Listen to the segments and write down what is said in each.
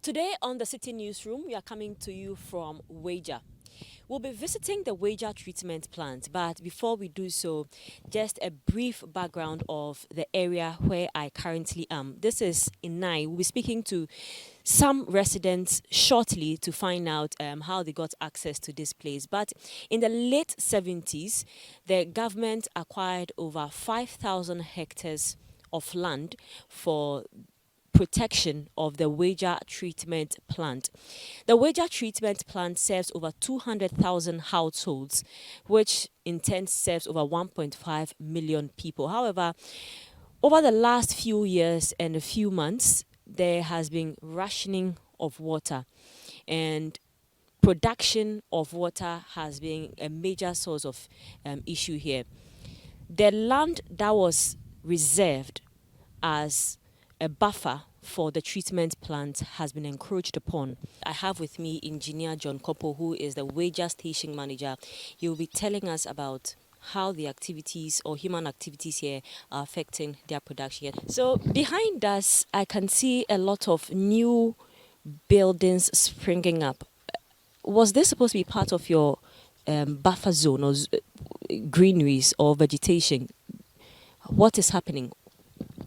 Today on the Citi Newsroom, we are coming to you from Wager. We'll be visiting the Wager treatment plant, but before we do so, just a brief background of the area where I currently am. This is in Nai. We'll be speaking to some residents shortly to find out how they got access to this place. But in the late 70s, the government acquired over 5,000 hectares of land for protection of the Wager treatment plant. The Wager treatment plant serves over 200,000 households, which in turn serves over 1.5 million people. However, over the last few years and a few months, there has been rationing of water, and production of water has been a major source of issue here. The land that was reserved as a buffer for the treatment plant has been encroached upon. I have with me Engineer John Kopo, who is the Wager Station Manager. He will be telling us about how the activities or human activities here are affecting their production. So behind us, I can see a lot of new buildings springing up. Was this supposed to be part of your buffer zone or greeneries or vegetation? What is happening?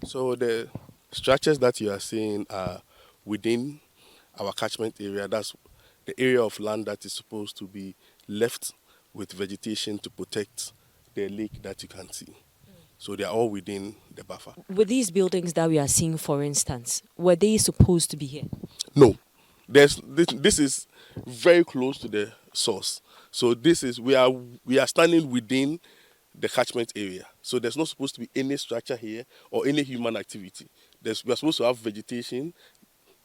So the structures that you are seeing are within our catchment area. That's the area of land that is supposed to be left with vegetation to protect the lake that you can see. So they are all within the buffer. With these buildings that we are seeing, for instance, were they supposed to be here? No, this is very close to the source. So we are standing within the catchment area. So there's not supposed to be any structure here or any human activity. We are supposed to have vegetation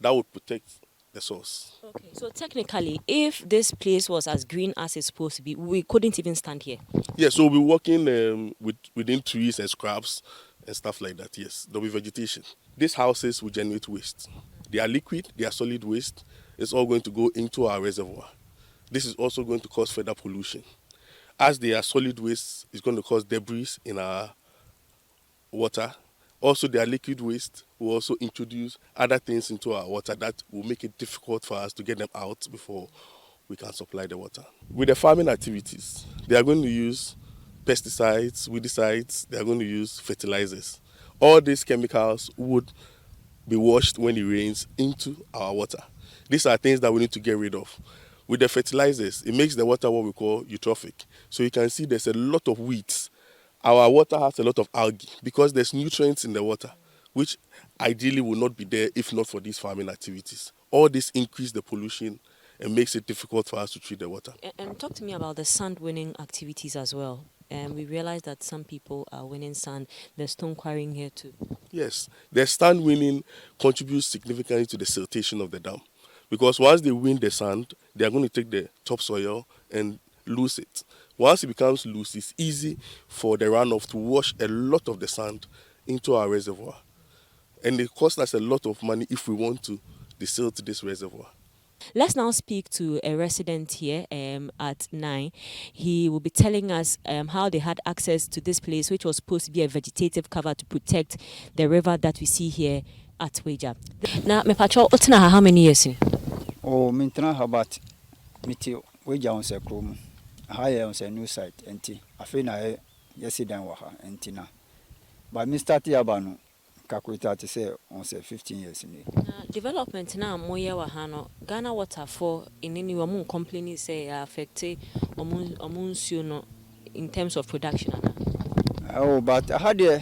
that would protect the source. Okay, so technically, if this place was as green as it's supposed to be, we couldn't even stand here. Yeah, so we'll be working within trees and scrubs and stuff like that, yes. There'll be vegetation. These houses will generate waste. They are liquid, they are solid waste. It's all going to go into our reservoir. This is also going to cause further pollution. As they are solid waste, it's going to cause debris in our water. Also, their liquid waste will also introduce other things into our water that will make it difficult for us to get them out before we can supply the water. With the farming activities, they are going to use pesticides, weedicides, they are going to use fertilizers. All these chemicals would be washed when it rains into our water. These are things that we need to get rid of. With the fertilizers, it makes the water what we call eutrophic. So you can see there's a lot of weeds. Our water has a lot of algae because there's nutrients in the water, which ideally will not be there if not for these farming activities. All this increase the pollution and makes it difficult for us to treat the water. And talk to me about the sand winning activities as well. We realize that some people are winning sand. There's stone quarrying here too. Yes, the sand winning contributes significantly to the siltation of the dam. Because once they win the sand, they are going to take the topsoil and lose it. Once it becomes loose, it's easy for the runoff to wash a lot of the sand into our reservoir. And it costs us a lot of money if we want to desilt this reservoir. Let's now speak to a resident here at 9. He will be telling us how they had access to this place, which was supposed to be a vegetative cover to protect the river that we see here at Wager. Now, me patrol, how many years? Oh, mintra about miti Wager on se krom. Higher on se new site enti. Afina yesidan waha entina. But me start yabano calculate to say on se 15 years in development now moye wahano Ghana water for in any one complaining say affect omunsuo no in terms of production. Oh, but I had a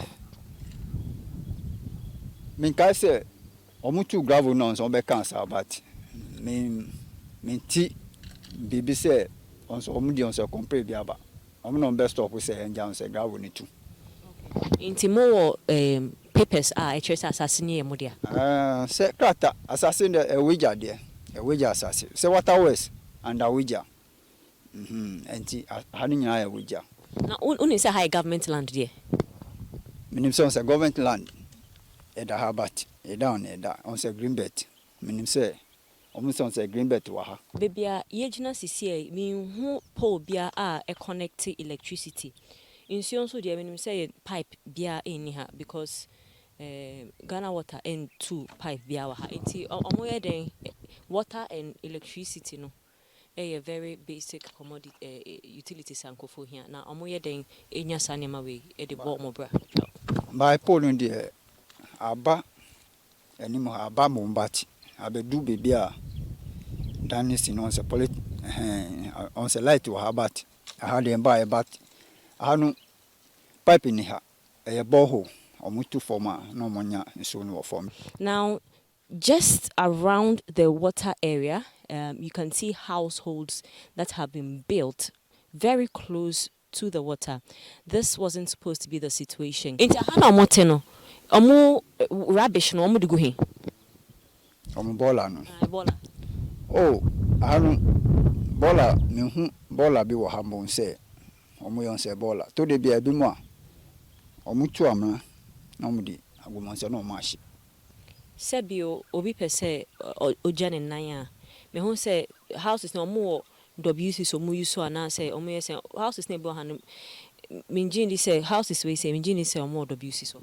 minka say omutu gravel nons on be cancer, but min tea bibi say on so omudi on so compare biaba. No best of we say enja on say gravel ni too. Inti more papers are assassin modia. Say krata assassin a Wager there. A Wager assassin. Say what hours and a Wager. Enti hani nyina a Wager. Now only say high government land there. Minim say government land. Eda habat, eda on eda on say green belt. Minim say almost on say green belt wa ha. Bebia yejina sisi mi hu pole bia a connect electricity. Insurance so the meaning say pipe bia in here because Ghana water and 2 pipe bia wa ha. Enti omo ye den water and electricity no a very basic commodity utilities and kofo here. Now omoye den enya sanema we e de bo mo bra. By polling the aba anymore aba mombati abedu baby a dancing on the on the light to her bat. I had him buy a bat. I had no pipe in her a borehole or mutu former no monya soon or form. Now just around the water area, you can see households that have been built very close to the water. This wasn't supposed to be the situation. Into hana moteno, omu rubbish no omu dugu he. Bola no. Bola. Oh, I don't bola me bola be wa hambon say. Omu yon say bola. To de be a bimwa. Omu tu amna. Omu di agumon say no mashi. Sebio obi pese ojane nanya. Me hu say houses no more WC so mu yuso ana say omo yes houses ne bo han minjin say houses we say minjin say omo WC so.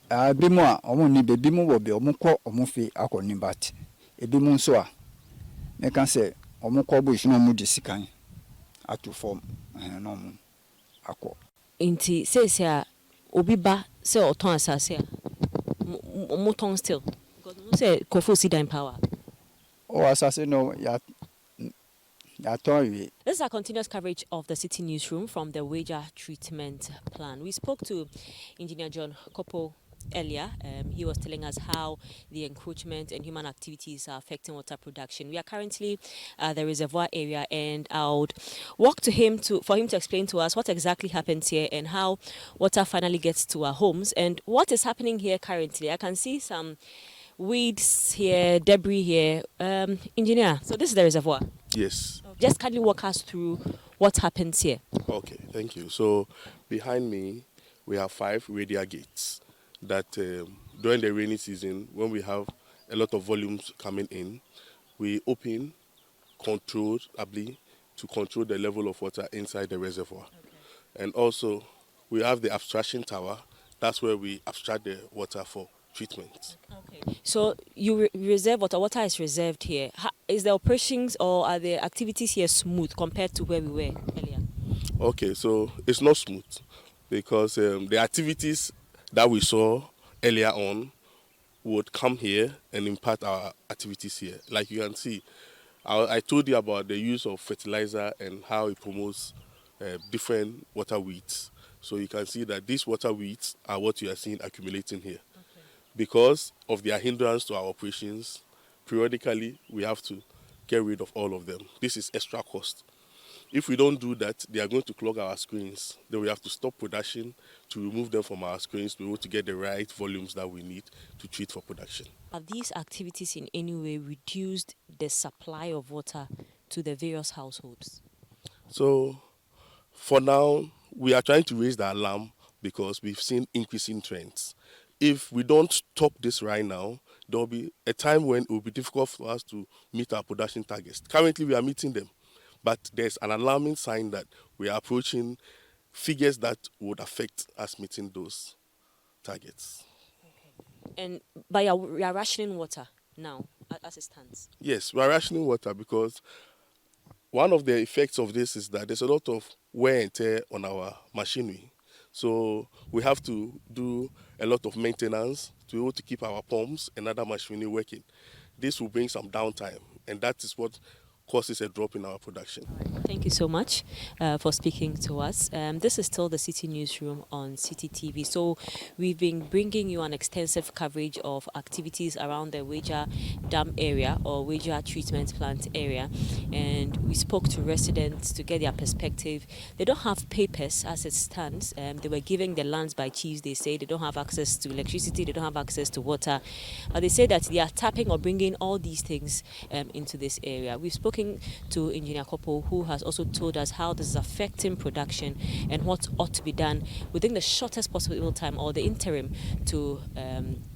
Bi mu a omo ni bebi mu wo be omo kọ omo fi akọni bat. Ebi mu nso a me kan say omo kọ bo isi no mu di sikan atu form no mu akọ. Inti say a obi ba say oton asase a omo ton still because no say kofo see in power. Oh asase no ya This is our continuous coverage of the Citi Newsroom from the wager treatment plan. We spoke to Engineer John Kopo earlier. He was telling us how the encroachment and human activities are affecting water production. We are currently at the reservoir area, and I would walk to him for him to explain to us what exactly happens here and how water finally gets to our homes and what is happening here currently. I can see some weeds here, debris here. Engineer, so this is the reservoir. Yes. Just kindly walk us through what happens here. Okay, thank you. So behind me, we have 5 radial gates that during the rainy season, when we have a lot of volumes coming in, we open controllably to control the level of water inside the reservoir. Okay. And also, we have the abstraction tower. That's where we abstract the water for treatment. Okay. So you reserve water. Water is reserved here. Is the operations or are the activities here smooth compared to where we were earlier? Okay, so it's not smooth because the activities that we saw earlier on would come here and impact our activities here. Like you can see, I told you about the use of fertilizer and how it promotes different water weeds. So you can see that these water weeds are what you are seeing accumulating here. Okay. Because of their hindrance to our operations, periodically we have to get rid of all of them. This is extra cost. If we don't do that, they are going to clog our screens. Then we have to stop production to remove them from our screens to be able to get the right volumes that we need to treat for production. Have these activities in any way reduced the supply of water to the various households? So, for now, we are trying to raise the alarm because we've seen increasing trends. If we don't stop this right now, there will be a time when it will be difficult for us to meet our production targets. Currently, we are meeting them. But there's an alarming sign that we are approaching figures that would affect us meeting those targets. Okay. But we are rationing water now, as it stands? Yes, we are rationing water because one of the effects of this is that there's a lot of wear and tear on our machinery. So we have to do a lot of maintenance to be able to keep our pumps and other machinery working. This will bring some downtime, and that is what causes a drop in our production. Thank you so much for speaking to us. This is still the Citi Newsroom on Citi TV. So we've been bringing you an extensive coverage of activities around the Wager Dam area or Wager Treatment Plant area. And we spoke to residents to get their perspective. They don't have papers as it stands. They were given the lands by chiefs. They say they don't have access to electricity. They don't have access to water. They say that they are tapping or bringing all these things into this area. We've spoken to Engineer Kopo, who has also told us how this is affecting production and what ought to be done within the shortest possible time or the interim to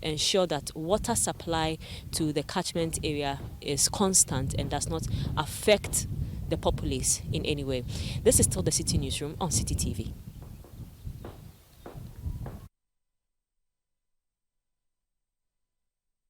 ensure that water supply to the catchment area is constant and does not affect the populace in any way. This is still the Citi Newsroom on Citi TV.